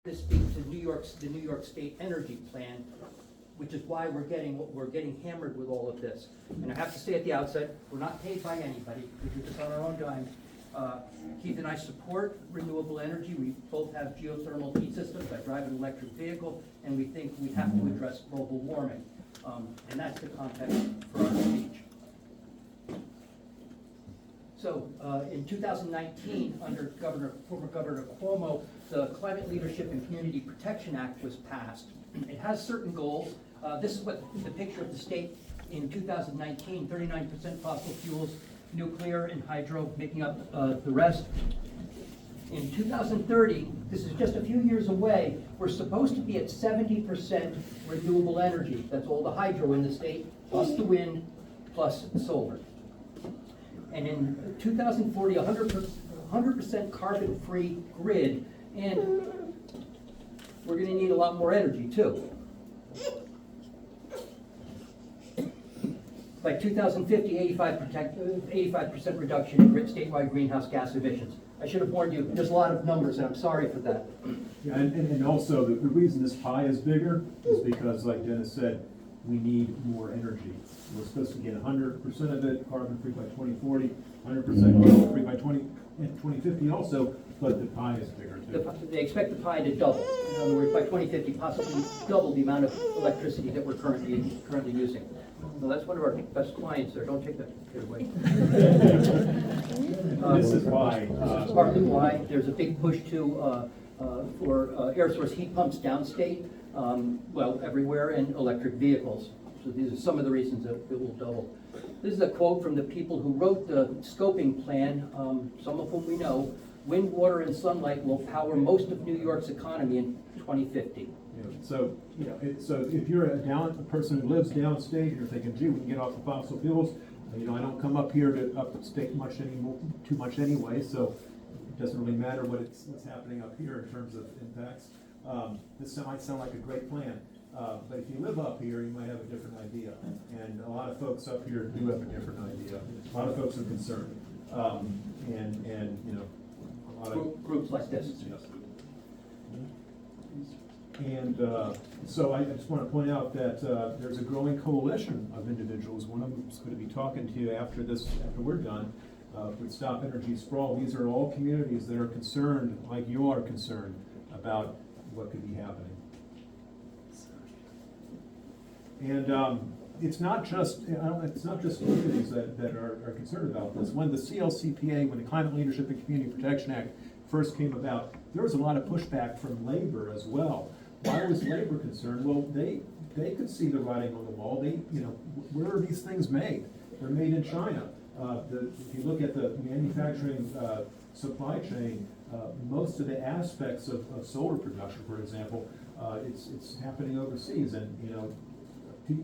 This speaks to the New York State Energy Plan, which is why we're getting hammered with all of this. And I have to say at the outset, we're not paid by anybody. We do this on our own dime. Keith and I support renewable energy. We both have geothermal heat systems. I drive an electric vehicle, and we think we have to address global warming. And that's the context for our speech. So in 2019, under former Governor Cuomo, the Climate Leadership and Community Protection Act was passed. It has certain goals. This is what the picture of the state in 2019, 39% fossil fuels, nuclear and hydro making up the rest. In 2030, this is just a few years away, we're supposed to be at 70% renewable energy. That's all the hydro in the state, plus the wind, plus solar. And in 2040, 100% carbon-free grid, and we're going to need a lot more energy too. By 2050, 85% reduction in statewide greenhouse gas emissions. I should have warned you, there's a lot of numbers, and I'm sorry for that. Yeah, and also, the reason this pie is bigger is because, like Dennis said, we need more energy. We're supposed to get 100% of it carbon-free by 2040, 100% carbon-free by 2050 also, but the pie is bigger too. They expect the pie to double. In other words, by 2050, possibly double the amount of electricity that we're currently using. Well, that's one of our best clients there. Don't take that away. This is why. This is partly why there's a big push for air source heat pumps downstate, well, everywhere, and electric vehicles. So these are some of the reasons that it will double. This is a quote from the people who wrote the scoping plan, some of whom we know. Wind, water, and sunlight will power most of New York's economy in 2050. So if you're a person who lives downstate, and you're thinking, gee, we can get off the fossil fuels. I don't come up here to upstate too much anyway, so it doesn't really matter what's happening up here in terms of impacts. This might sound like a great plan, but if you live up here, you might have a different idea. And a lot of folks up here do have a different idea. A lot of folks are concerned, and a lot of groups like this. Yes. And so I just want to point out that there's a growing coalition of individuals. One of them is going to be talking to you after we're done, with Stop Energy Sprawl. These are all communities that are concerned, like you are concerned, about what could be happening. And it's not just communities that are concerned about this. When the CLCPA, when the Climate Leadership and Community Protection Act first came about, there was a lot of pushback from labor as well. Why was labor concerned? Well, they could see the writing on the wall. Where are these things made? They're made in China. If you look at the manufacturing supply chain, most of the aspects of solar production, for example, it's happening overseas, and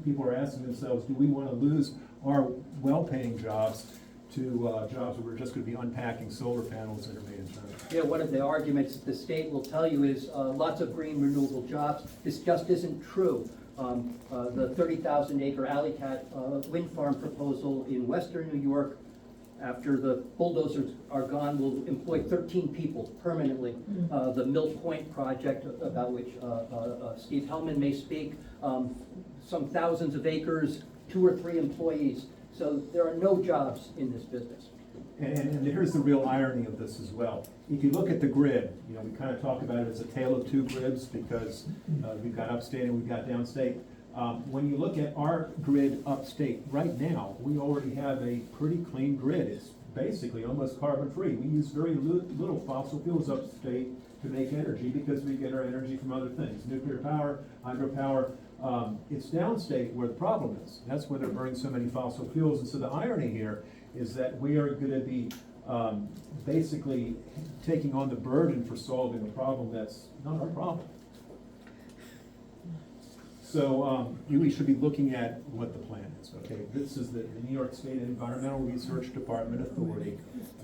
people are asking themselves, do we want to lose our well-paying jobs to jobs where we're just going to be unpacking solar panels that are made in China? Yeah, one of the arguments the state will tell you is lots of green renewable jobs. This just isn't true. The 30,000-acre Alley Cat wind farm proposal in western New York, after the bulldozers are gone, will employ 13 people permanently. The Mill Point project, about which Steve Hellman may speak, some thousands of acres, 2 or 3 employees. So there are no jobs in this business. And here's the real irony of this as well. If you look at the grid, we kind of talk about it as a tale of two grids, because we've got upstate and we've got downstate. When you look at our grid upstate, right now, we already have a pretty clean grid. It's basically almost carbon-free. We use very little fossil fuels upstate to make energy, because we get our energy from other things, nuclear power, hydropower. It's downstate where the problem is. That's where they're burning so many fossil fuels. And so the irony here is that we are going to be basically taking on the burden for solving a problem that's not our problem. So we should be looking at what the plan is. Okay, this is the New York State Environmental Research Department Authority.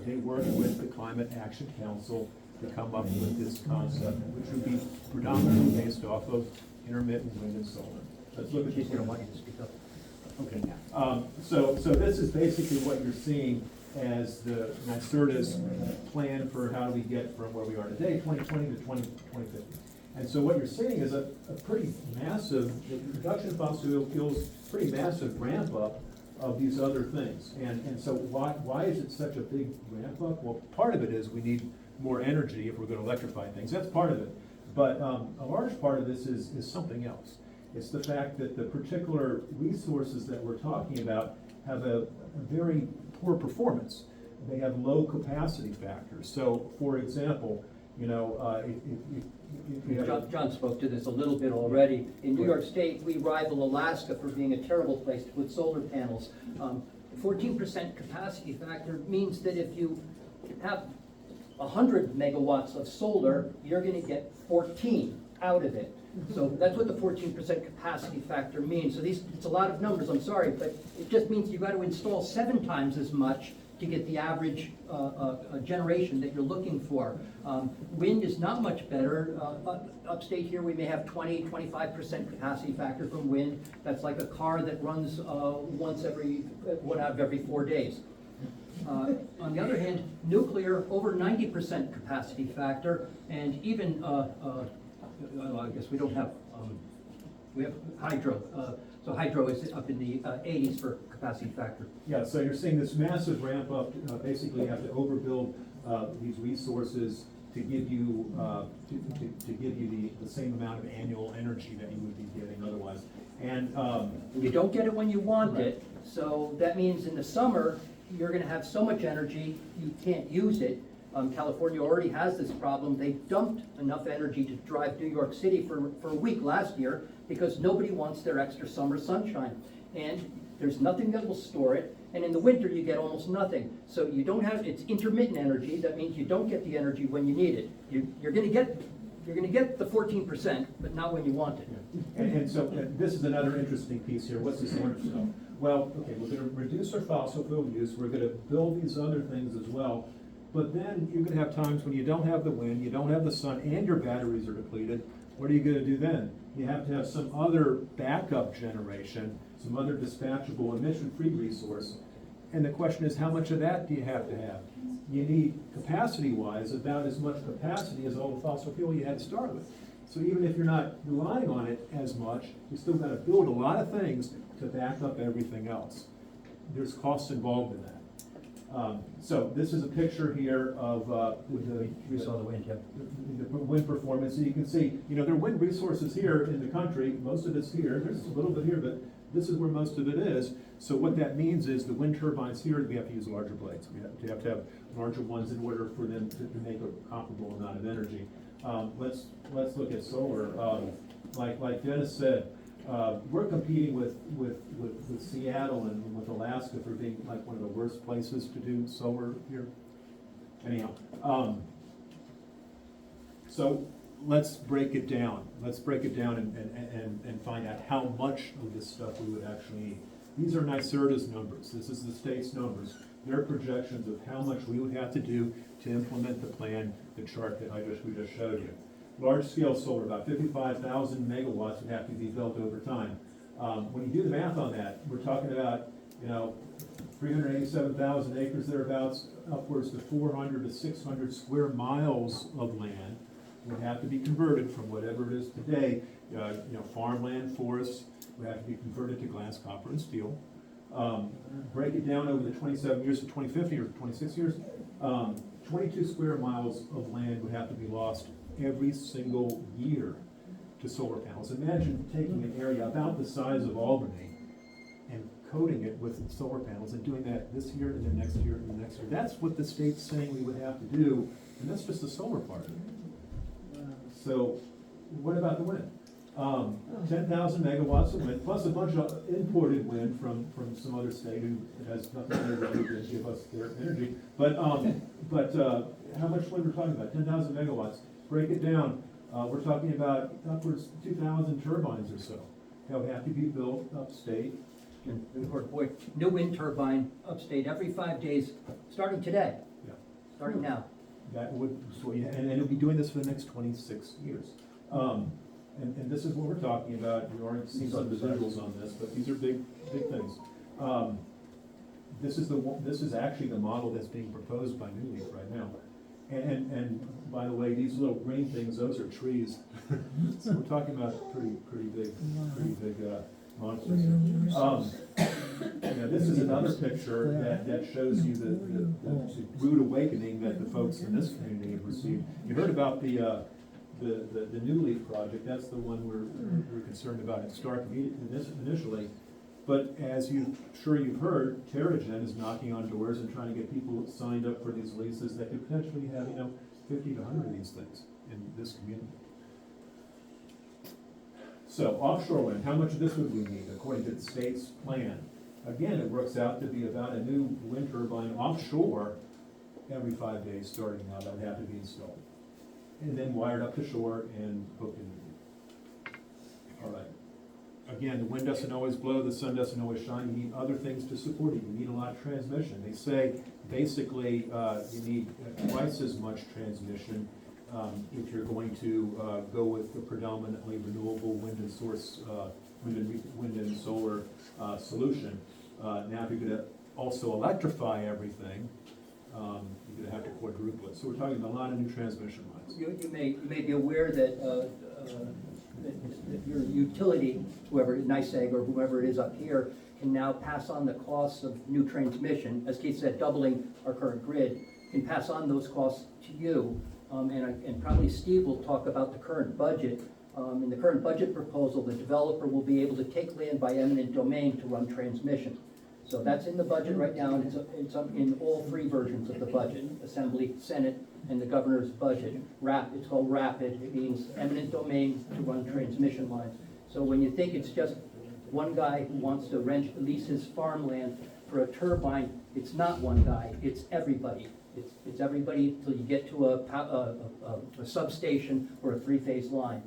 They work with the Climate Action Council to come up with this concept, which would be predominantly based off of intermittent wind and solar. Let's look at She's going to want you to speak up. Okay. So this is basically what you're seeing as the NYSERDA's plan for how do we get from where we are today, 2020 to 2050. And so what you're seeing is a pretty massive, the reduction of fossil fuels, pretty massive ramp up of these other things. And so why is it such a big ramp up? Well, part of it is we need more energy if we're gonna electrify things, that's part of it. But a large part of this is something else. It's the fact that the particular resources that we're talking about have a very poor performance. They have low capacity factors. So, for example, you know, if you have John spoke to this a little bit already. In New York State, we rival Alaska for being a terrible place to put solar panels. 14% capacity factor means that if you have 100 megawatts of solar, you're gonna get 14 out of it. So that's what the 14% capacity factor means. So it's a lot of numbers, I'm sorry, but it just means you've got to install 7 times as much to get the average generation that you're looking for. Wind is not much better. Upstate here, we may have 20–25% capacity factor from wind. That's like a car that runs one out of every 4 days. On the other hand, nuclear, over 90% capacity factor, and even, I guess we don't have, we have hydro. So hydro is up in the 80s for capacity factor. Yeah, so you're seeing this massive ramp up, basically you have to overbuild these resources to give you, to give you the same amount of annual energy that you would be getting otherwise. And You don't get it when you want Right. it, so that means in the summer, you're gonna have so much energy, you can't use it. California already has this problem. They dumped enough energy to drive New York City for a week last year because nobody wants their extra summer sunshine. And there's nothing that will store it, and in the winter you get almost nothing. So you don't have, it's intermittent energy, that means you don't get the energy when you need it. You're gonna get the 14%, but not when you want it. And so this is another interesting piece here. What's this cornerstone? Well, okay, we're gonna reduce our fossil fuel use, we're gonna build these other things as well. But then you're gonna have times when you don't have the wind, you don't have the sun, and your batteries are depleted. What are you gonna do then? You have to have some other backup generation, some other dispatchable emission-free resource. And the question is, how much of that do you have to have? You need, capacity-wise, about as much capacity as all the fossil fuel you had to start with. So even if you're not relying on it as much, you still gotta build a lot of things to back up everything else. There's costs involved in that. So this is a picture here of We saw the wind, yeah. the wind performance. So you can see, you know, there are wind resources here in the country. Most of it's here. There's a little bit here, but this is where most of it is. So what that means is the wind turbines here, we have to use larger blades. We have to have larger ones in order for them to make a comparable amount of energy. Let's look at solar. Like Dennis said, we're competing with Seattle and with Alaska for being like one of the worst places to do solar here. Anyhow, so let's break it down. Let's break it down and find out how much of this stuff we would actually need. These are NYSERDA's numbers. This is the state's numbers. Their projections of how much we would have to do to implement the plan, the chart that we just showed you. Large-scale solar, about 55,000 megawatts would have to be built over time. When you do the math on that, we're talking about, you know, 387,000 acres thereabouts, upwards to 400 to 600 square miles of land would have to be converted from whatever it is today, you know, farmland, forests, would have to be converted to glass, copper, and steel. Break it down over the 27 years to 2050 or 26 years, 22 square miles of land would have to be lost every single year to solar panels. Imagine taking an area about the size of Albany and coating it with solar panels and doing that this year and the next year and the next year. That's what the state's saying we would have to do, and that's just the solar part of it. So what about the wind? 10,000 megawatts of wind, plus a bunch of imported wind from some other state who has nothing to do to give us their energy. But how much wind we're talking about? 10,000 megawatts. Break it down. We're talking about upwards 2,000 turbines or so that would have to be built upstate. Boy, new wind turbine upstate every 5 days, starting today, Yeah. starting now. That would, and it'll be doing this for the next 26 years. And this is what we're talking about. You already seen some visuals on this, but these are big things. This is actually the model that's being proposed by New Leaf right now. And by the way, these little green things, those are trees. So we're talking about pretty big monsters. This is another picture that shows you the rude awakening that the folks in this community have received. You heard about the New Leaf project. That's the one we're concerned about at Stark initially. But as you've heard, Terrigen is knocking on doors and trying to get people signed up for these leases that could potentially have 50 to 100 of these things in this community. So offshore wind, how much of this would we need according to the state's plan? Again, it works out to be about a new wind turbine offshore every 5 days starting now that would have to be installed. And then wired up to shore and hooked into. All right. Again, the wind doesn't always blow, the sun doesn't always shine. You need other things to support it. You need a lot of transmission. They say basically you need twice as much transmission if you're going to go with the predominantly renewable wind and wind and solar solution. Now, if you're going to also electrify everything, you're going to have to quadruple it. So we're talking about a lot of new transmission lines. You may be aware that that your utility, whoever, NYSEG or whoever it is up here, can now pass on the costs of new transmission. As Keith said, doubling our current grid, can pass on those costs to you. And probably Steve will talk about the current budget. In the current budget proposal, the developer will be able to take land by eminent domain to run transmission. So that's in the budget right now, and it's in all three versions of the budget: Assembly, Senate, and the governor's budget. It's called RAPID. It means eminent domain to run transmission lines. So when you think it's just one guy who wants to lease his farmland for a turbine, it's not one guy, it's everybody. It's everybody till you get to a substation or a three-phase line.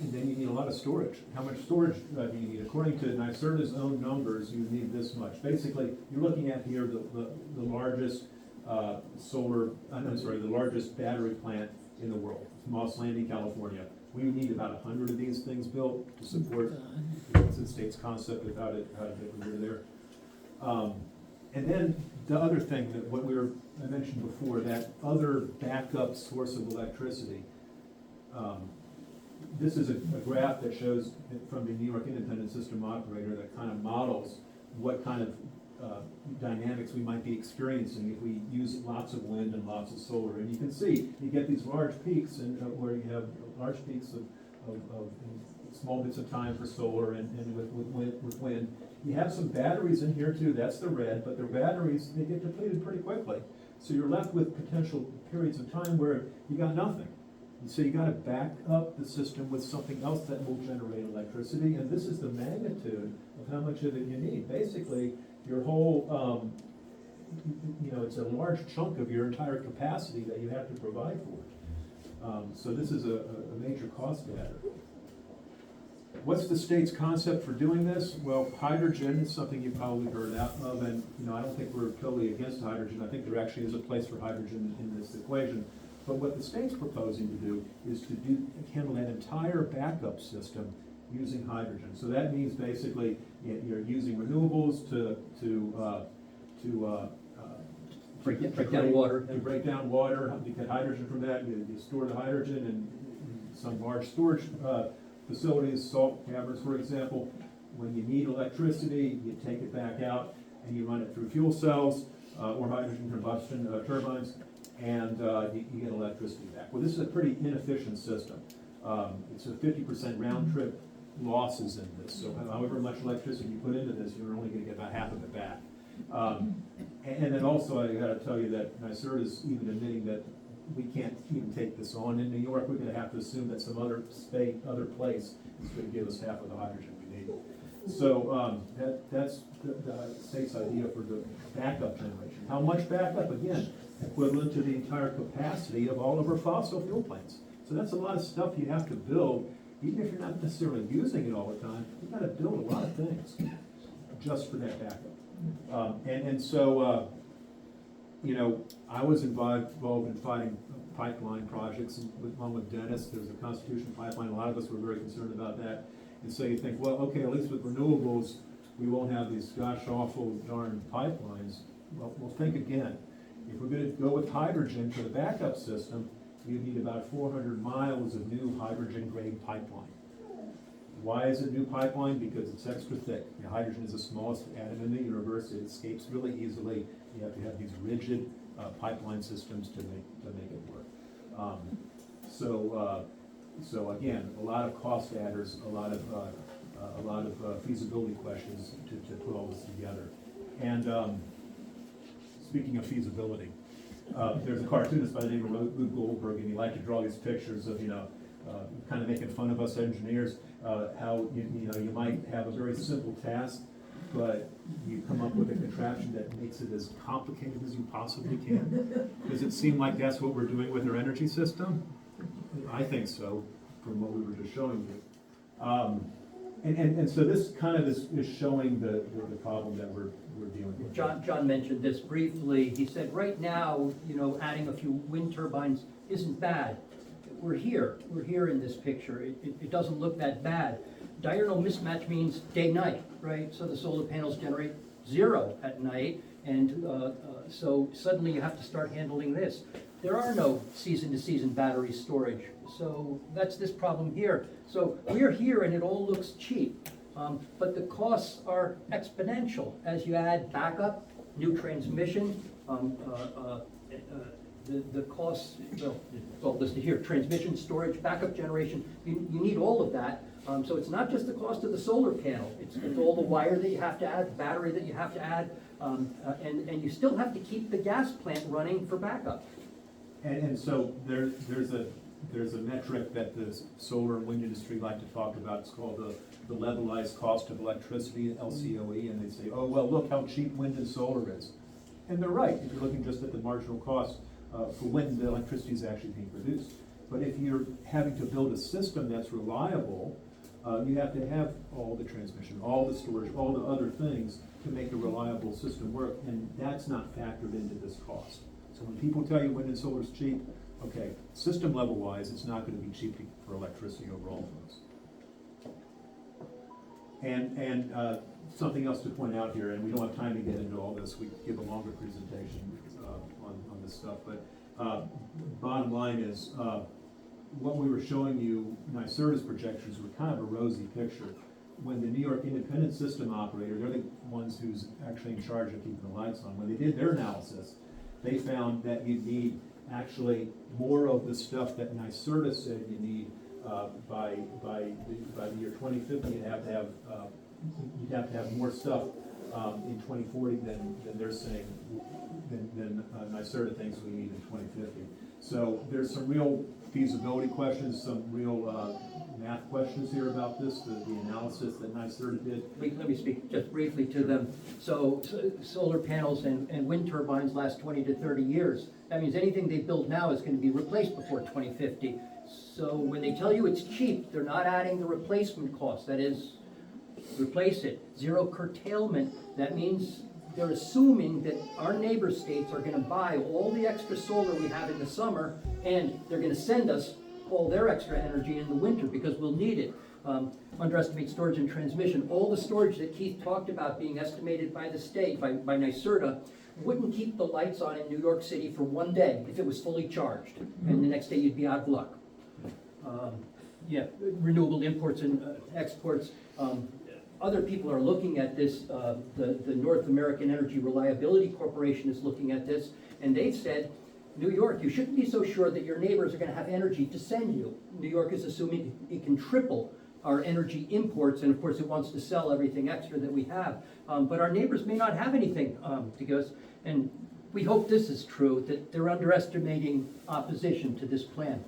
And then you need a lot of storage. How much storage do you need? According to NYSERDA's own numbers, you need this much. Basically, you're looking at here the largest the largest battery plant in the world, Moss Landing, California. We need about 100 of these things built to support the state's concept of how to get rid of there. And then the other thing that I mentioned before, that other backup source of electricity. This is a graph that shows from the New York Independent System Operator that kind of models what kind of dynamics we might be experiencing if we use lots of wind and lots of solar. And you can see, you get these large peaks where you have large peaks of small bits of time for solar and with wind. You have some batteries in here too, that's the red, but the batteries, they get depleted pretty quickly. So you're left with potential periods of time where you got nothing. And so you got to back up the system with something else that will generate electricity, and this is the magnitude of how much of it you need. Basically, your whole, it's a large chunk of your entire capacity that you have to provide for. So this is a major cost adder. What's the state's concept for doing this? Well, hydrogen is something you've probably heard of, and I don't think we're totally against hydrogen. I think there actually is a place for hydrogen in this equation. But what the state's proposing to do is to handle that entire backup system using hydrogen. So that means basically you're using renewables to break down water. To break down water, you get hydrogen from that, you store the hydrogen in some large storage facilities, salt caverns, for example. When you need electricity, you take it back out and you run it through fuel cells or hydrogen combustion turbines, and you get electricity back. Well, this is a pretty inefficient system. It's a 50% round trip losses in this. So however much electricity you put into this, you're only going to get about half of it back. And then also, I got to tell you that NYSERDA is even admitting that we can't even take this on in New York. We're going to have to assume that some other state, other place is going to give us half of the hydrogen we need. So that's the state's idea for the backup generation. How much backup? Again, equivalent to the entire capacity of all of our fossil fuel plants. So that's a lot of stuff you have to build, even if you're not necessarily using it all the time. You've got to build a lot of things just for that backup. So I was involved in fighting pipeline projects along with Dennis. There's a Constitution pipeline. A lot of us were very concerned about that. And so you think, well, okay, at least with renewables, we won't have these gosh awful darn pipelines. Well, think again. If we're gonna go with hydrogen for the backup system, you need about 400 miles of new hydrogen-grade pipeline. Why is it new pipeline? Because it's extra thick. You know, hydrogen is the smallest atom in the universe. It escapes really easily. You have to have these rigid pipeline systems to make it work. So again, a lot of cost adders, a lot of feasibility questions to put all this together. And speaking of feasibility, there's a cartoonist by the name of Rube Goldberg, and he liked to draw these pictures of, kind of making fun of us engineers, how you might have a very simple task, but you come up with a contraption that makes it as complicated as you possibly can. Does it seem like that's what we're doing with our energy system? I think so, from what we were just showing you. And so this kind of is showing the problem that we're dealing with. John mentioned this briefly. He said, right now, adding a few wind turbines isn't bad. We're here in this picture. It doesn't look that bad. Diurnal mismatch means day-night, right? So the solar panels generate 0 at night, and so suddenly you have to start handling this. There are no season-to-season battery storage, so that's this problem here. So we're here and it all looks cheap, but the costs are exponential as you add backup, new transmission, the costs, well, it's all listed here, transmission, storage, backup generation, you need all of that. So it's not just the cost of the solar panel, it's all the wire that you have to add, the battery that you have to add, and you still have to keep the gas plant running for backup. And so there's a metric that the solar and wind industry like to talk about. It's called the levelized cost of electricity, LCOE, and they say, oh, well, look how cheap wind and solar is. And they're right, if you're looking just at the marginal cost. For wind, the electricity is actually being produced. But if you're having to build a system that's reliable, you have to have all the transmission, all the storage, all the other things to make a reliable system work, and that's not factored into this cost. So when people tell you wind and solar is cheap, okay, system level wise, it's not going to be cheap for electricity overall, folks. And something else to point out here, and we don't have time to get into all this, we give a longer presentation on this stuff, but bottom line is, what we were showing you, NYSERDA's projections were kind of a rosy picture. When the New York Independent System Operator, they're the ones who's actually in charge of keeping the lights on, when they did their analysis, they found that you need actually more of the stuff that NYSERDA said you need by the year 2050. You'd have to have more stuff in 2040 than they're saying than NYSERDA thinks we need in 2050. So there's some real feasibility questions, some real math questions here about this, the analysis that NYSERDA did. Let me speak just briefly to them. So solar panels and wind turbines last 20 to 30 years. That means anything they build now is going to be replaced before 2050. So when they tell you it's cheap, they're not adding the replacement cost. That is, replace it. Zero curtailment. That means they're assuming that our neighbor states are going to buy all the extra solar we have in the summer, and they're going to send us all their extra energy in the winter because we'll need it. Underestimate storage and transmission. All the storage that Keith talked about being estimated by the state, by NYSERDA, wouldn't keep the lights on in New York City for one day if it was fully charged, and the next day you'd be out of luck. Renewable imports and exports. Other people are looking at this. The North American Energy Reliability Corporation is looking at this, and they've said, New York, you shouldn't be so sure that your neighbors are going to have energy to send you. New York is assuming it can triple our energy imports, and of course it wants to sell everything extra that we have. But our neighbors may not have anything to give us, and we hope this is true, that they're underestimating opposition to this plan.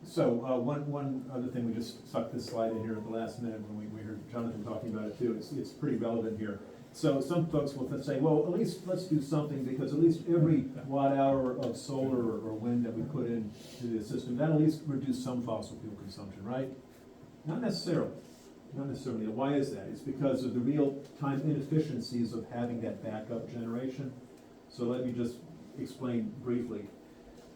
So one other thing, we just stuck this slide in here at the last minute when we heard Jonathan talking about it too. It's pretty relevant here. So some folks will say, well, at least let's do something, because at least every watt hour of solar or wind that we put into the system, that'll at least reduce some fossil fuel consumption, right? Not necessarily. Not necessarily. Why is that? It's because of the real-time inefficiencies of having that backup generation. So let me just explain briefly.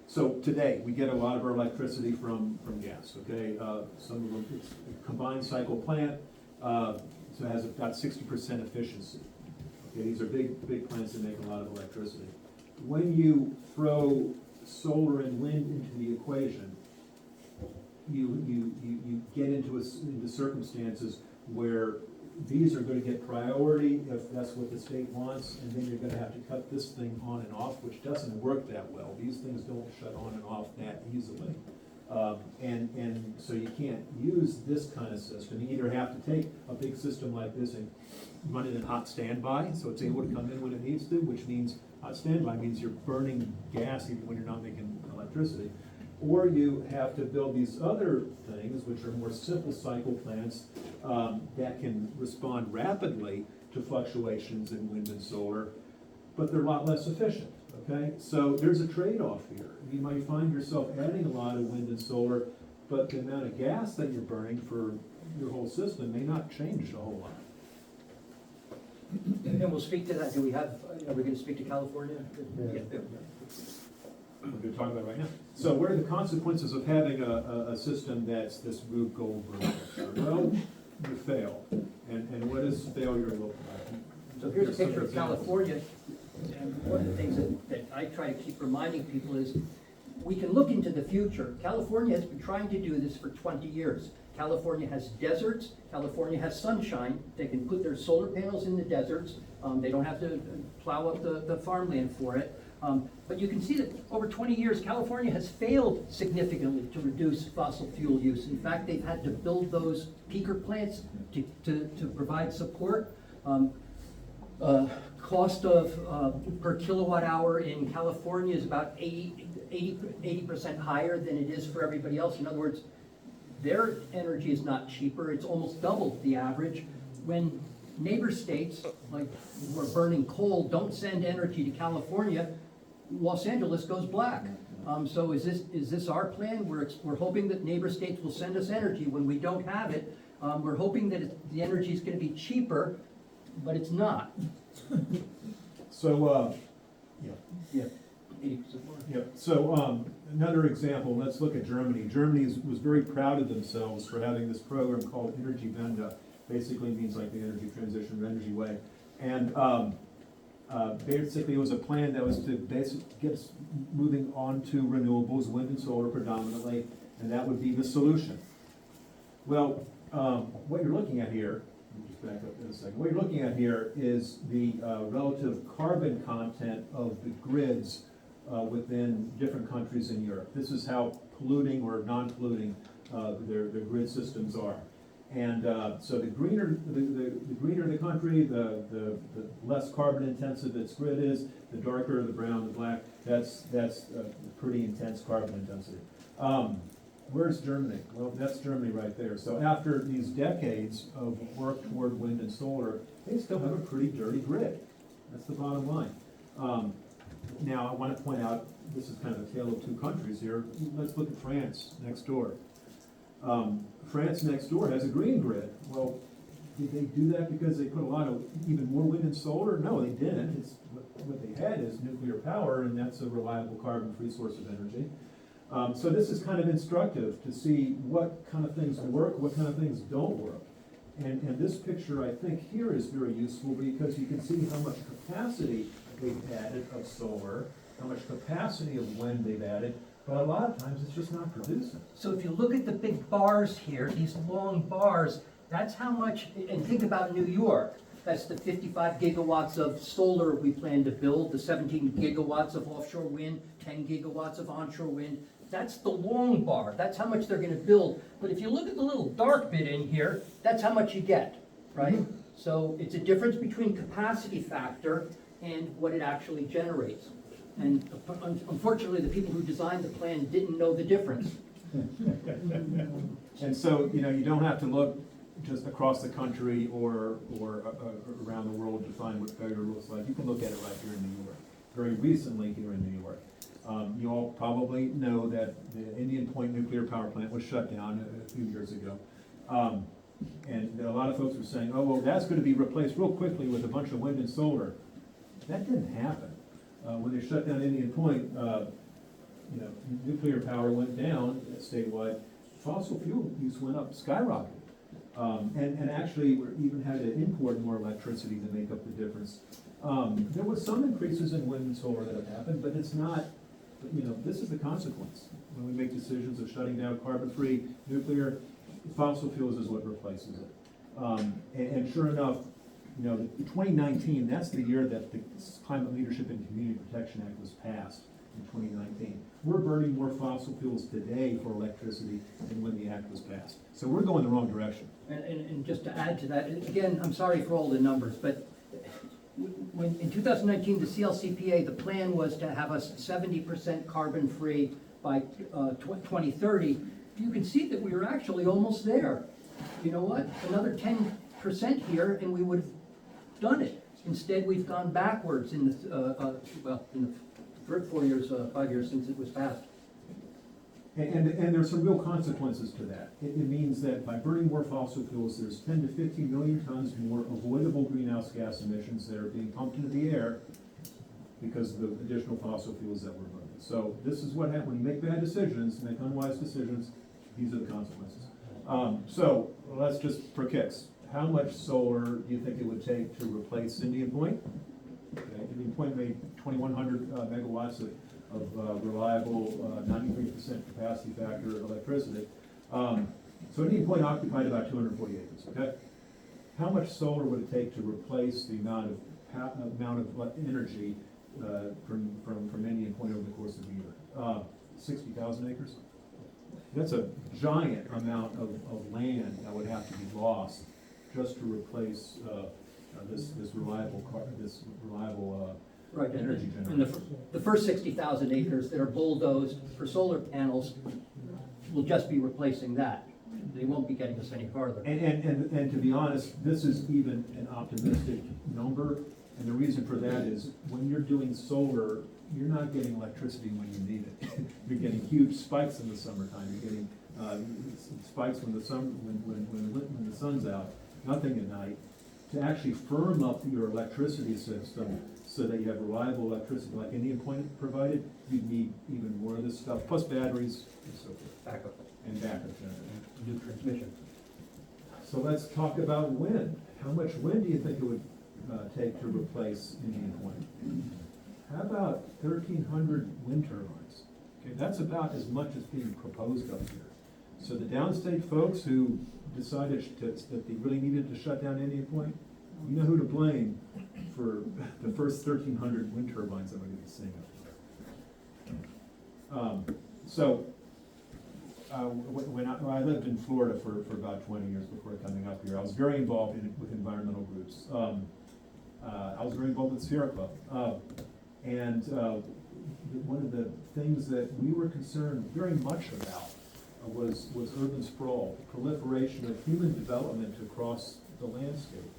So today, we get a lot of our electricity from gas, okay? Some of them, it's a combined cycle plant, so it has about 60% efficiency. Okay, these are big plants that make a lot of electricity. When you throw solar and wind into the equation, you get into circumstances where these are gonna get priority if that's what the state wants, and then you're gonna have to cut this thing on and off, which doesn't work that well. These things don't shut on and off that easily. And so you can't use this kind of system. You either have to take a big system like this and run it in hot standby, so it's able to come in when it needs to, which means hot standby means you're burning gas even when you're not making electricity. Or you have to build these other things, which are more simple cycle plants that can respond rapidly to fluctuations in wind and solar, but they're a lot less efficient, okay? So there's a trade-off here. You might find yourself adding a lot of wind and solar, but the amount of gas that you're burning for your whole system may not change a whole lot. And we'll speak to that. Are we gonna speak to California? Yeah. We're going to talk about it right now. So what are the consequences of having a system that's this Rube Goldberg picture? Well, you fail. And what does failure look like? So here's a some picture of examples. California, and one of the things that I try to keep reminding people is, we can look into the future. California has been trying to do this for 20 years. California has deserts, California has sunshine, they can put their solar panels in the deserts, they don't have to plow up the farmland for it. But you can see that over 20 years, California has failed significantly to reduce fossil fuel use. In fact, they've had to build those peaker plants to provide support. Cost of per kilowatt hour in California is about 80% higher than it is for everybody else. In other words, their energy is not cheaper, it's almost double the average. When neighbor states, like who are burning coal, don't send energy to California, Los Angeles goes black. So is this our plan? We're hoping that neighbor states will send us energy when we don't have it. We're hoping that the energy is gonna be cheaper, but it's not. So, Yeah. 80% more. yeah. So another example, let's look at Germany. Germany was very proud of themselves for having this program called Energiewende. Basically means like the energy transition, or energy way. And basically it was a plan that was to get us moving on to renewables, wind and solar predominantly, and that would be the solution. Well, what you're looking at here, let me just back up in a second. What you're looking at here is the relative carbon content of the grids within different countries in Europe. This is how polluting or non-polluting their grid systems are. And so the greener the country, the less carbon intensive its grid is, the darker the brown, the black, that's pretty intense carbon intensity. Where's Germany? Well, that's Germany right there. So after these decades of work toward wind and solar, they still have a pretty dirty grid. That's the bottom line. Now, I want to point out, this is kind of a tale of two countries here. Let's look at France next door. France next door has a green grid. Well, did they do that because they put a lot of even more wind and solar? No, they didn't. It's what they had is nuclear power, and that's a reliable carbon-free source of energy. So this is kind of instructive to see what kind of things work, what kind of things don't work. And this picture, I think, here is very useful because you can see how much capacity they've added of solar, how much capacity of wind they've added, but a lot of times it's just not producing. So if you look at the big bars here, these long bars, that's how much, and think about New York. That's the 55 gigawatts of solar we plan to build, the 17 gigawatts of offshore wind, 10 gigawatts of onshore wind. That's the long bar, that's how much they're gonna build. But if you look at the little dark bit in here, that's how much you get, right? So it's a difference between capacity factor and what it actually generates. And unfortunately, the people who designed the plan didn't know the difference. And so, you know, you don't have to look just across the country or around the world to find what failure looks like. You can look at it right here in New York, very recently here in New York. You all probably know that the Indian Point nuclear power plant was shut down a few years ago. And a lot of folks were saying, oh, well, that's going to be replaced real quickly with a bunch of wind and solar. That didn't happen. When they shut down Indian Point, you know, nuclear power went down statewide. Fossil fuel use went up, skyrocketed. And actually, we even had to import more electricity to make up the difference. There was some increases in wind and solar that have happened, but it's not, this is the consequence. When we make decisions of shutting down carbon-free nuclear, fossil fuels is what replaces it. And sure enough, 2019, that's the year that the Climate Leadership and Community Protection Act was passed, in 2019. We're burning more fossil fuels today for electricity than when the act was passed. So we're going the wrong direction. And just to add to that, again, I'm sorry for all the numbers, but when, in 2019, the CLCPA, the plan was to have us 70% carbon-free by 2030. You can see that we were actually almost there. You know what? Another 10% here, and we would have done it. Instead, we've gone backwards in the, in the 4 years, 5 years since it was passed. And there's some real consequences to that. It means that by burning more fossil fuels, there's 10 to 15 million tons more avoidable greenhouse gas emissions that are being pumped into the air because of the additional fossil fuels that we're burning. So this is what happens when you make bad decisions, make unwise decisions. These are the consequences. So let's just, for kicks, how much solar do you think it would take to replace Indian Point? Okay, Indian Point made 2,100 megawatts of reliable 93% capacity factor electricity. So Indian Point occupied about 240 acres, okay? How much solar would it take to replace the amount of energy from Indian Point over the course of the year? 60,000 acres? That's a giant amount of land that would have to be lost just to replace this reliable Right, energy and generation. the first 60,000 acres that are bulldozed for solar panels will just be replacing that. They won't be getting us any farther. And to be honest, this is even an optimistic number, and the reason for that is when you're doing solar, you're not getting electricity when you need it. You're getting huge spikes in the summertime. You're getting spikes when the sun's out, nothing at night. To actually firm up your electricity system so that you have reliable electricity like Indian Point provided, you need even more of this stuff, plus batteries and so forth. Backup, And backup generation. new transmission. So let's talk about wind. How much wind do you think it would take to replace Indian Point? How about 1,300 wind turbines? Okay, that's about as much as being proposed up here. So the downstate folks who decided that they really needed to shut down Indian Point, you know who to blame for the first 1,300 wind turbines that we're going to be seeing up there. When I lived in Florida for about 20 years before coming up here, I was very involved with environmental groups. I was very involved with Sierra Club. One of the things that we were concerned very much about was urban sprawl, proliferation of human development across the landscape.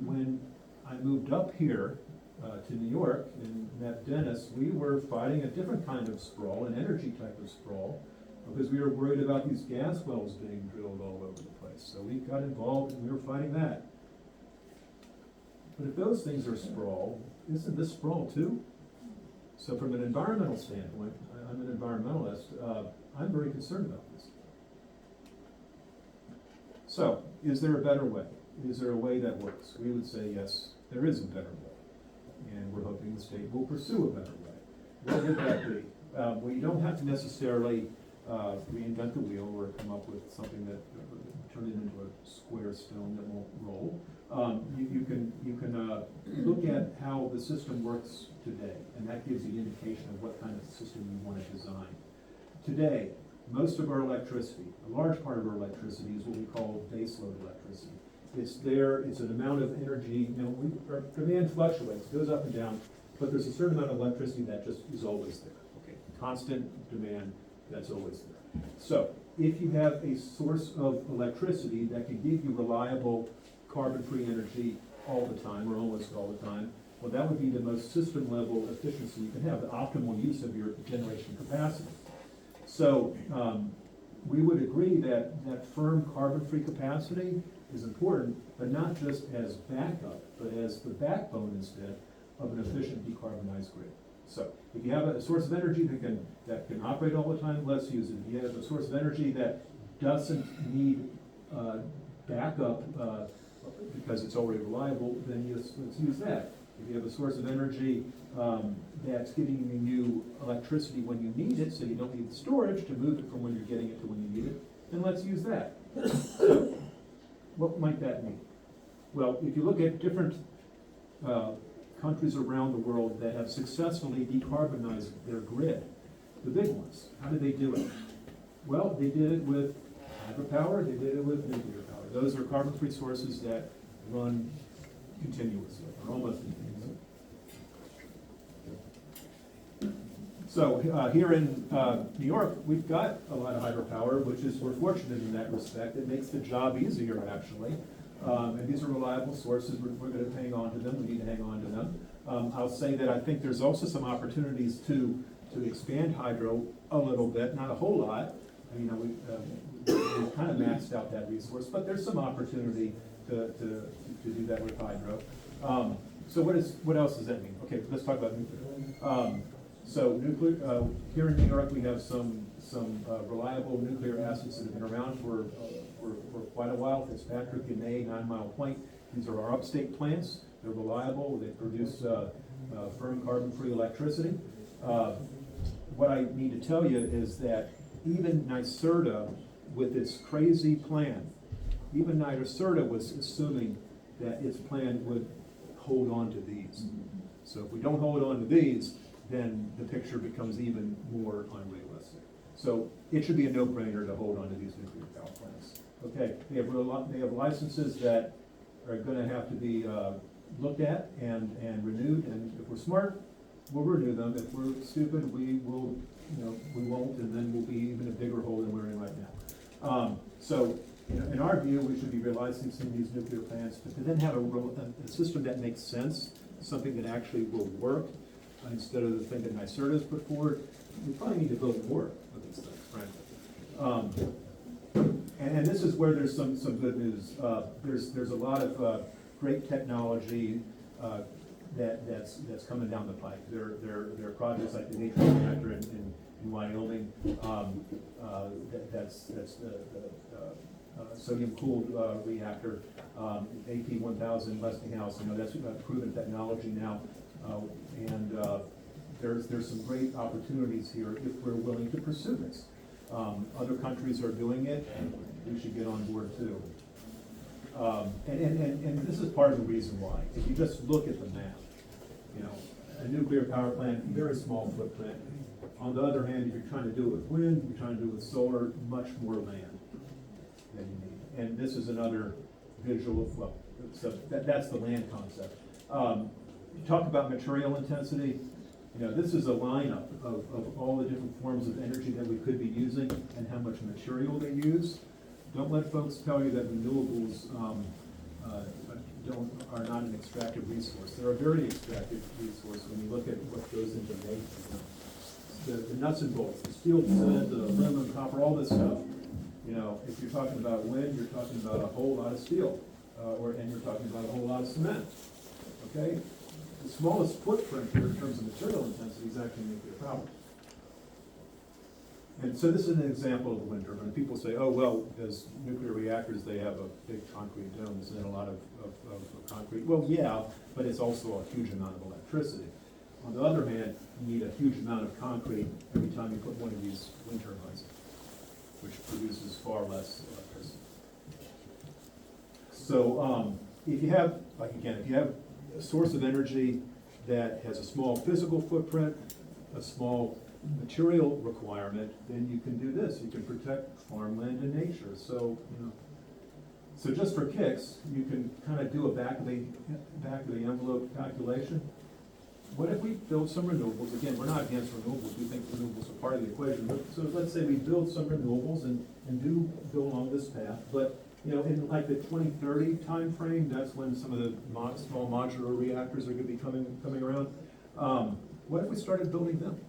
When I moved up here to New York and met Dennis, we were fighting a different kind of sprawl, an energy type of sprawl, because we were worried about these gas wells being drilled all over the place. So we got involved and we were fighting that. But if those things are sprawl, isn't this sprawl too? So from an environmental standpoint, I'm an environmentalist, I'm very concerned about this. So, is there a better way? Is there a way that works? We would say yes, there is a better way. And we're hoping the state will pursue a better way. What would that be? Well, you don't have to necessarily reinvent the wheel or come up with something that turn it into a square stone that won't roll. You can look at how the system works today, and that gives you an indication of what kind of system you want to design. Today, most of our electricity, a large part of our electricity, is what we call baseload electricity. It's there, it's an amount of energy, our demand fluctuates, goes up and down, but there's a certain amount of electricity that just is always there. Okay, constant demand, that's always there. So, if you have a source of electricity that can give you reliable carbon-free energy all the time, or almost all the time, well, that would be the most system-level efficiency you can have, the optimal use of your generation capacity. So, we would agree that firm carbon-free capacity is important, but not just as backup, but as the backbone instead of an efficient decarbonized grid. So, if you have a source of energy that can operate all the time, let's use it. If you have a source of energy that doesn't need backup because it's already reliable, then let's use that. If you have a source of energy that's giving you electricity when you need it, so you don't need the storage to move it from when you're getting it to when you need it, then let's use that. So, what might that mean? Well, if you look at different countries around the world that have successfully decarbonized their grid, the big ones, how did they do it? Well, they did it with hydropower, they did it with nuclear power. Those are carbon-free sources that run continuously, or almost continuously. So here in New York, we've got a lot of hydropower, which is, we're fortunate in that respect. It makes the job easier, actually. And these are reliable sources. We're going to hang on to them. We need to hang on to them. I'll say that I think there's also some opportunities to expand hydro a little bit, not a whole lot. You know, we've kind of maxed out that resource, but there's some opportunity to do that with hydro. So what else does that mean? Okay, let's talk about nuclear. So nuclear, here in New York, we have some reliable nuclear assets that have been around for quite a while. Fitzpatrick, Ginna, 9 Mile Point. These are our upstate plants. They're reliable. They produce firm carbon-free electricity. What I need to tell you is that even NYSERDA, with its crazy plan, even NYSERDA was assuming that its plan would hold on to these. So if we don't hold on to these, then the picture becomes even more unrealistic. So it should be a no-brainer to hold on to these nuclear power plants. Okay, they have licenses that are going to have to be looked at and renewed, and if we're smart, we'll renew them. If we're stupid, we will, we won't, and then we'll be even a bigger hole than we're in right now. So, in our view, we should be relicensing these nuclear plants, but to then have a system that makes sense, something that actually will work, instead of the thing that NYSERDA has put forward. We probably need to build more of these things, frankly. And this is where there's some good news. There's a lot of great technology that's coming down the pike. There are projects like the Natrium reactor in Wyoming. That's the sodium-cooled reactor. AP1000 Westinghouse. That's proven technology now. There's some great opportunities here if we're willing to pursue this. Other countries are doing it, and we should get on board too. And this is part of the reason why. If you just look at the map, a nuclear power plant, very small footprint. On the other hand, if you're trying to do it with wind, you're trying to do it with solar, much more land than you need. And this is another visual of, well, so that's the land concept. You talk about material intensity. This is a lineup of all the different forms of energy that we could be using and how much material they use. Don't let folks tell you that renewables are not an extractive resource. They're a very extractive resource when you look at what goes into making them. The nuts and bolts, the steel, the lead, the aluminum, copper, all this stuff. If you're talking about wind, you're talking about a whole lot of steel, and you're talking about a whole lot of cement. Okay? The smallest footprint here in terms of material intensity is actually nuclear power. And so this is an example of a wind turbine. People say, oh, well, as nuclear reactors, they have a big concrete dome. Isn't it a lot of concrete? Well, yeah, but it's also a huge amount of electricity. On the other hand, you need a huge amount of concrete every time you put one of these wind turbines in, which produces far less electricity. So if you have a source of energy that has a small physical footprint, a small material requirement, then you can do this. You can protect farmland and nature. So, so just for kicks, you can kind of do a back of the envelope calculation. What if we build some renewables? Again, we're not against renewables. We think renewables are part of the equation. But, so let's say we build some renewables and do go along this path. But in like the 2030 time frame, that's when some of the small modular reactors are going to be coming around. What if we started building them?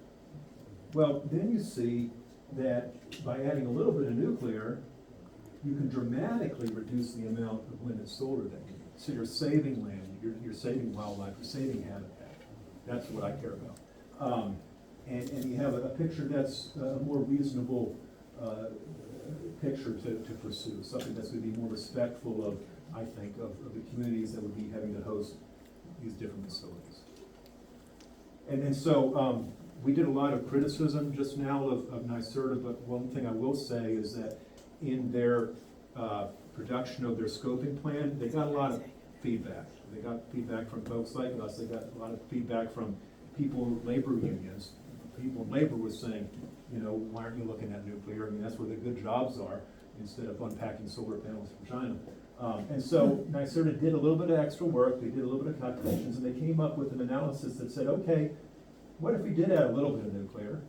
Well, then you see that by adding a little bit of nuclear, you can dramatically reduce the amount of wind and solar that you need. So you're saving land, you're saving wildlife, you're saving habitat. That's what I care about. And you have a picture that's a more reasonable picture to pursue, something that's going to be more respectful I think, of the communities that would be having to host these different facilities. And so, we did a lot of criticism just now of NYSERDA, but one thing I will say is that in their production of their scoping plan, they got a lot of feedback. They got feedback from folks like us, they got a lot of feedback from people in labor unions. People in labor was saying, you know, why aren't you looking at nuclear? I mean, that's where the good jobs are, instead of unpacking solar panels from China. And so NYSERDA did a little bit of extra work, they did a little bit of calculations, and they came up with an analysis that said, okay, what if we did add a little bit of nuclear,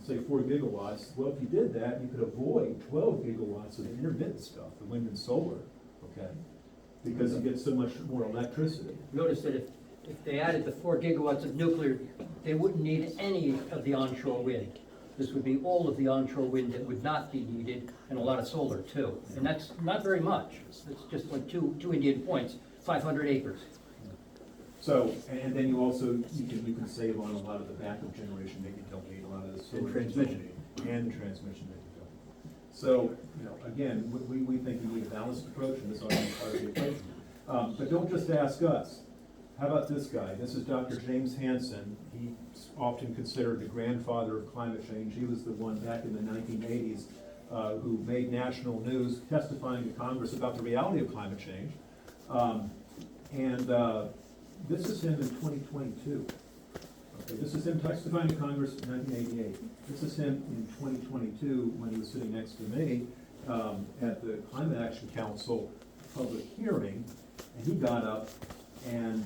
say 4 gigawatts? Well, if you did that, you could avoid 12 gigawatts of the intermittent stuff, the wind and solar, okay? Because you get so much more electricity. Notice that if they added the 4 gigawatts of nuclear, they wouldn't need any of the onshore wind. This would be all of the onshore wind that would not be needed, and a lot of solar too. And that's not very much. It's just like two Indian Points, 500 acres. So, and then you also, you can save on a lot of the backup generation that you don't need, a lot of the solar. And transmission. And transmission that you don't. So, you know, again, we think we need a balanced approach, and this ought to be part of the equation. But don't just ask us. How about this guy? This is Dr. James Hansen. He's often considered the grandfather of climate change. He was the one back in the 1980s who made national news testifying to Congress about the reality of climate change. This is him in 2022. Okay, this is him testifying to Congress in 1988. This is him in 2022 when he was sitting next to me at the Climate Action Council public hearing, and he got up and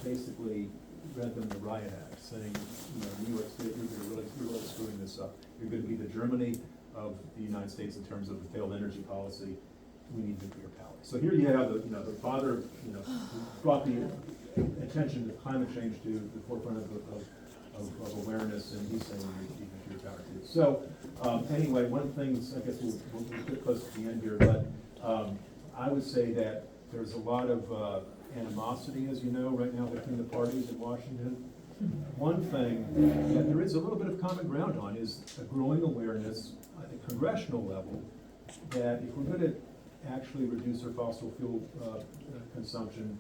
basically read them the Riot Act, saying, you know, New York State, you're really screwing this up. You're going to be the Germany of the United States in terms of the failed energy policy. We need nuclear power. So here you have the father, who brought the attention to climate change to the forefront of awareness, and he's saying we need nuclear power too. So anyway, one of the things, I guess we'll get close to the end here, but I would say that there's a lot of animosity, as you know, right now between the parties in Washington. One thing that there is a little bit of common ground on is a growing awareness at the congressional level that if we're going to actually reduce our fossil fuel consumption,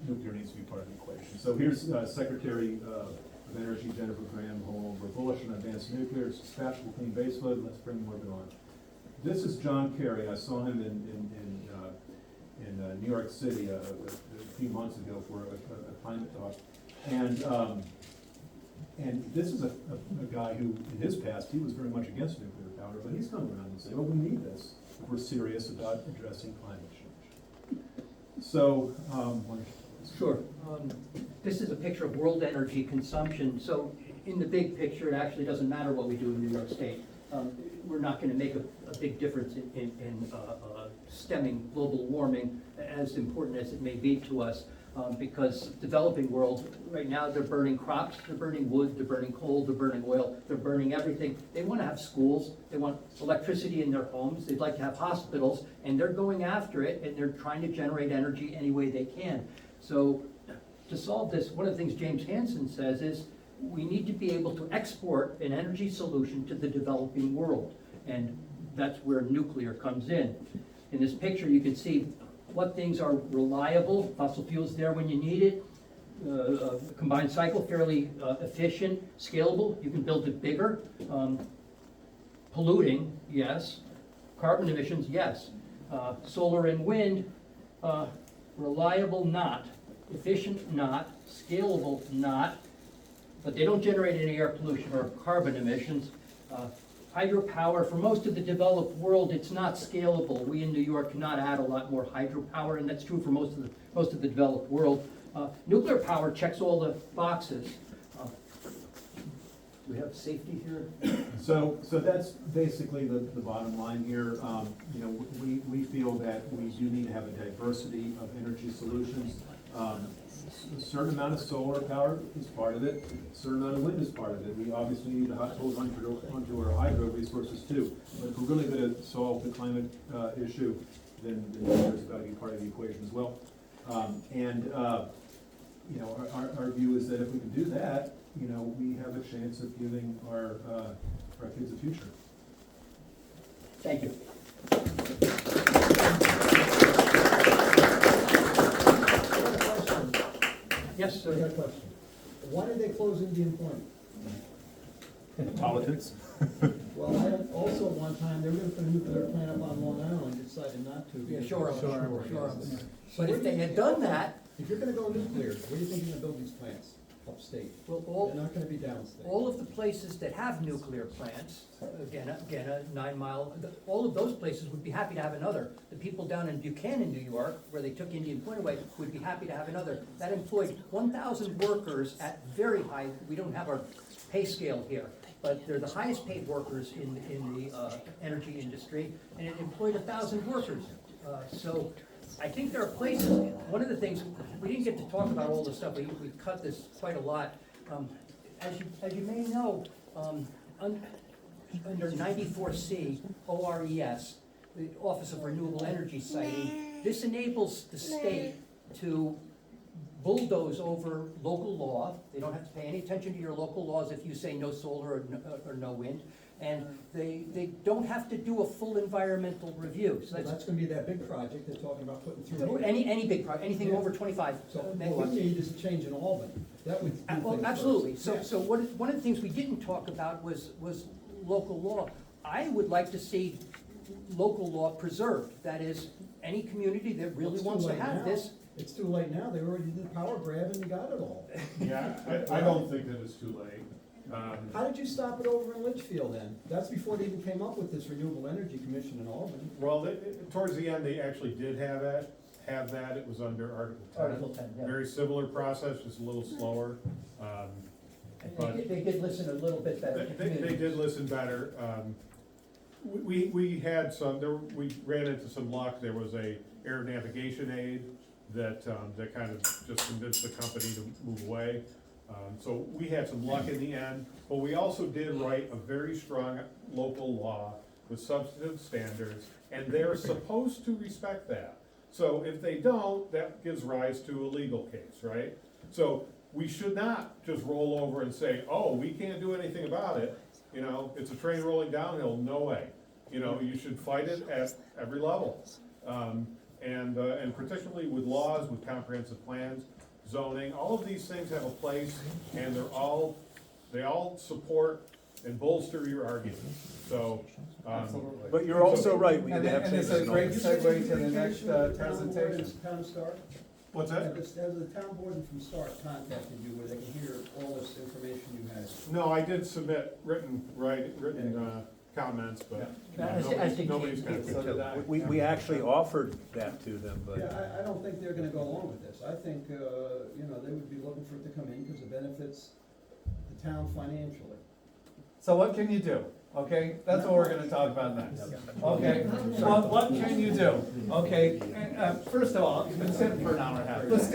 nuclear needs to be part of the equation. So here's Secretary of Energy Jennifer Granholm. We're bullish on advanced nuclear, it's dispatchable, clean baseload. Let's bring Morgan on. This is John Kerry. I saw him in New York City a few months ago for a climate talk, and this is a guy who, in his past, he was very much against nuclear power, but he's come around and said, "Oh, we need this if we're serious about addressing climate change." So, Sure. This is a picture of world energy consumption. So in the big picture, it actually doesn't matter what we do in New York State. We're not going to make a big difference in stemming global warming, as important as it may be to us, because developing world, right now, they're burning crops, they're burning wood, they're burning coal, they're burning oil, they're burning everything. They want to have schools, they want electricity in their homes, they'd like to have hospitals, and they're going after it, and they're trying to generate energy any way they can. So to solve this, one of the things James Hansen says is we need to be able to export an energy solution to the developing world, and that's where nuclear comes in. In this picture, you can see what things are reliable, fossil fuels there when you need it, combined cycle, fairly efficient, scalable, you can build it bigger, polluting, yes, carbon emissions, yes, solar and wind, reliable, not, efficient, not, scalable, not, but they don't generate any air pollution or carbon emissions. Hydropower, for most of the developed world, it's not scalable. We in New York cannot add a lot more hydropower, and that's true for most of the developed world. Nuclear power checks all the boxes. Do we have safety here? so that's basically the bottom line here. We feel that we do need to have a diversity of energy solutions. A certain amount of solar power is part of it, a certain amount of wind is part of it. We obviously need to hold onto our hydro resources too. But if we're really going to solve the climate issue, then there's got to be part of the equation as well. Our view is that if we can do that, we have a chance of giving our kids a future. Thank you. Yes, So I got a question. Why did they close Indian Point? Politics? Well, I also at one time, they were gonna put a nuclear plant up on Long Island, decided not to. Yeah, because sure, of sure. yes. But if they had done that, If you're gonna go nuclear, where do you think you're gonna build these plants? Upstate? well, They're not gonna be downstate. all of the places that have nuclear plants, again, a 9 mile, all of those places would be happy to have another. The people down in Buchanan, New York, where they took Indian Point away, would be happy to have another. That employed 1,000 workers at very high, we don't have our pay scale here, but they're the highest paid workers in the energy industry, and it employed 1,000 workers. So I think there are places, one of the things, we didn't get to talk about all this stuff, we cut this quite a lot. As you may know, under 94C ORES, the Office of Renewable Energy Siting, this enables the state to bulldoze over local law. They don't have to pay any attention to your local laws if you say no solar or no wind. And they don't have to do a full environmental review. So So that's that's gonna be that big project they're talking about putting through. here. any big project, anything Yeah. over 25 So what megawatts. we need is a change in Albany. That would do things Well, first. absolutely. So, Yeah. so one of the things we didn't talk about was local law. I would like to see local law preserved. That is, any community that Well, really it's too wants to late have now. this. It's too late now, they already did the power grab and got it all. Yeah, I don't think that it's too late. How did you stop it over in Litchfield then? That's before they even came up with this Renewable Energy Commission in Albany. Well, towards the end, they actually did have that, it was under Article Article 10, 10. yeah. Very similar process, just a little slower. And they did listen a little bit better to They community. did listen better. We had some, we ran into some luck, there was a air navigation aid that kind of just convinced the company to move away. So we had some luck in the end, but we also did write a very strong local law with substantive standards, and they're supposed to respect that. So if they don't, that gives rise to a legal case, right? So we should not just roll over and say, oh, we can't do anything about it, you know, it's a train rolling downhill, no way. You know, you should fight it at every level. And particularly with laws, with comprehensive plans, zoning, all of these things have a place, and they all support and bolster your arguments, so. Absolutely. But you're also right, we need And to have and it's changes a in great Albany. segue to the next Communication with the town board presentation. and Town Start? What's that? Has the town board and from Start contacted you where they can hear all this information you had? No, I did submit written comments, but As did nobody's Keith. got So did I. We actually offered that to them, Yeah, but I don't think they're gonna go along with this. I think, you know, they would be looking for it to come in because it benefits the town financially. So what can you do? Okay, that's what we're gonna talk about next. Okay, what can you do? Okay, first of all, you've been sitting for an hour and a half. Let's stand